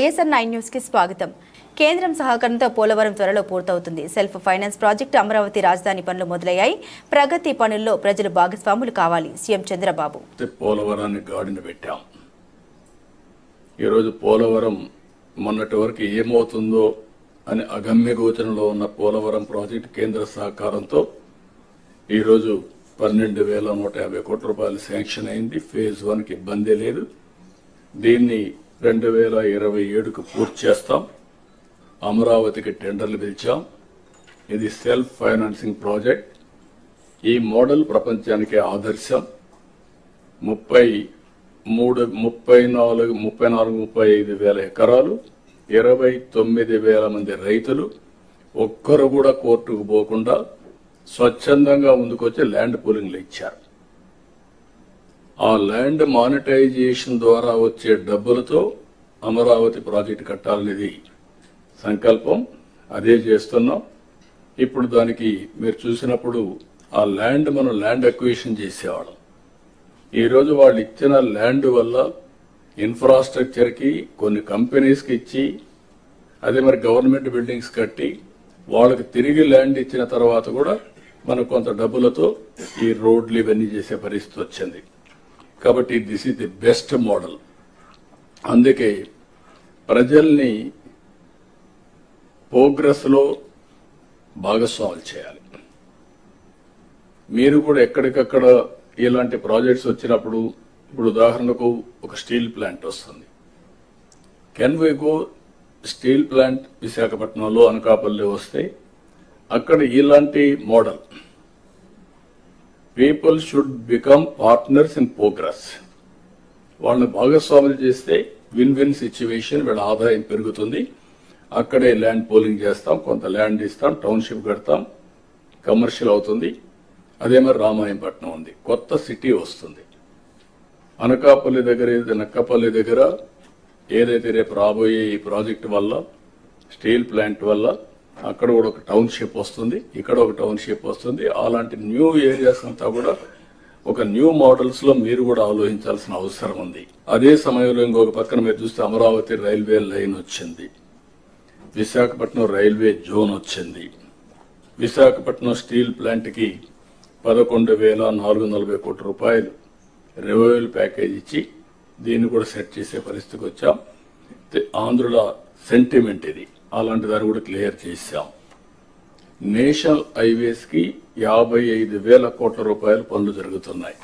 ISR9 news కి స్వాగతం. కేంద్రం సహకారంతో పోలవరం త్వరలో పూర్తవుతుంది. సెల్ఫ్ ఫైనాన్స్ ప్రాజెక్టు అమరావతి రాజధాని పనులు మొదలయ్యాయి. ప్రగతి పనుల్లో ప్రజలు భాగస్వాములు కావాలి. సీఎం చంద్రబాబు. పోలవరాన్ని గాడిన పెట్టాం. ఈరోజు పోలవరం మొన్నటి వరకు ఏమవుతుందో అని అగమ్య గోచరంలో ఉన్న పోలవరం ప్రాజెక్టు కేంద్ర సహకారంతో ఈరోజు 12,150 కోట్ల రూపాయలు శాంక్షన్ అయింది. ఫేజ్ 1కి ఇబ్బంది లేదు. దీన్ని 2027కు పూర్తి చేస్తాం. అమరావతికి టెండర్లు పిలిచాం. ఇది సెల్ఫ్ ఫైనాన్సింగ్ ప్రాజెక్ట్. ఈ మోడల్ ప్రపంచానికి ఆదర్శం. 35 వేల ఎకరాలు, 29,000 మంది రైతులు, ఒక్కరు కూడా కోర్టుకు పోకుండా స్వచ్ఛందంగా ముందుకొచ్చి ల్యాండ్ పూలింగ్లు ఇచ్చారు. ఆ ల్యాండ్ మానిటైజేషన్ ద్వారా వచ్చే డబ్బులతో అమరావతి ప్రాజెక్టు కట్టాలనేది సంకల్పం. అదే చేస్తున్నాం. ఇప్పుడు దానికి మీరు చూసినప్పుడు ఆ ల్యాండ్ మనం ల్యాండ్ అక్విజిషన్ చేసేవాళ్ళం. ఈరోజు వాళ్ళు ఇచ్చిన ల్యాండ్ వల్ల ఇన్ఫ్రాస్ట్రక్చర్కి కొన్ని కంపెనీస్కి ఇచ్చి అదే మరి గవర్నమెంట్ బిల్డింగ్స్ కట్టి వాళ్ళకి తిరిగి ల్యాండ్ ఇచ్చిన తర్వాత కూడా మనకు కొంత డబ్బులతో ఈ రోడ్లు ఇవన్నీ చేసే పరిస్థితి వచ్చింది. కాబట్టి this is the best model. అందుకే ప్రజల్ని ప్రోగ్రెస్ లో భాగస్వాములు చేయాలి. మీరు కూడా ఎక్కడికక్కడ ఇలాంటి ప్రాజెక్ట్స్ వచ్చినప్పుడు, ఇప్పుడు ఉదాహరణకు ఒక స్టీల్ ప్లాంట్ వస్తుంది. Can we go steel plant విశాఖపట్నంలో, అనకాపల్లి వస్తే అక్కడ ఇలాంటి model people should become partners in progress. వాళ్ళని భాగస్వాములు చేస్తే విన్ విన్ సిచ్యువేషన్, వీళ్ళ ఆదాయం పెరుగుతుంది. అక్కడే ల్యాండ్ పోలింగ్ చేస్తాం, కొంత ల్యాండ్ ఇస్తాం, టౌన్షిప్ కడతాం, కమర్షియల్ అవుతుంది. అదే మరి రామాయంపట్నం ఉంది, కొత్త సిటీ వస్తుంది. అనకాపల్లి దగ్గర, నక్కపల్లి దగ్గర ఏదైతే రేపు రాబోయే ఈ ప్రాజెక్టు వల్ల, స్టీల్ ప్లాంట్ వల్ల అక్కడ కూడా ఒక టౌన్షిప్ వస్తుంది, ఇక్కడ ఒక టౌన్షిప్ వస్తుంది. అలాంటి న్యూ ఏరియాస్ అంతా కూడా ఒక న్యూ మోడల్స్ లో మీరు కూడా ఆలోచించాల్సిన అవసరం ఉంది. అదే సమయంలో ఇంకొక పక్కన మీరు చూస్తే అమరావతి రైల్వే లైన్ వచ్చింది, విశాఖపట్నం రైల్వే జోన్ వచ్చింది. విశాఖపట్నం స్టీల్ ప్లాంట్ కి 11,440 కోట్ల రూపాయలు రెవెన్యూ ప్యాకేజ్ ఇచ్చి దీన్ని కూడా సెట్ చేసే పరిస్థితికి వచ్చాం. ఆంధ్రుల సెంటిమెంట్ ఇది. అలాంటి దాన్ని కూడా క్లియర్ చేశాం. నేషనల్ హైవేస్ కి 55,000 కోట్ల రూపాయలు పనులు జరుగుతున్నాయి.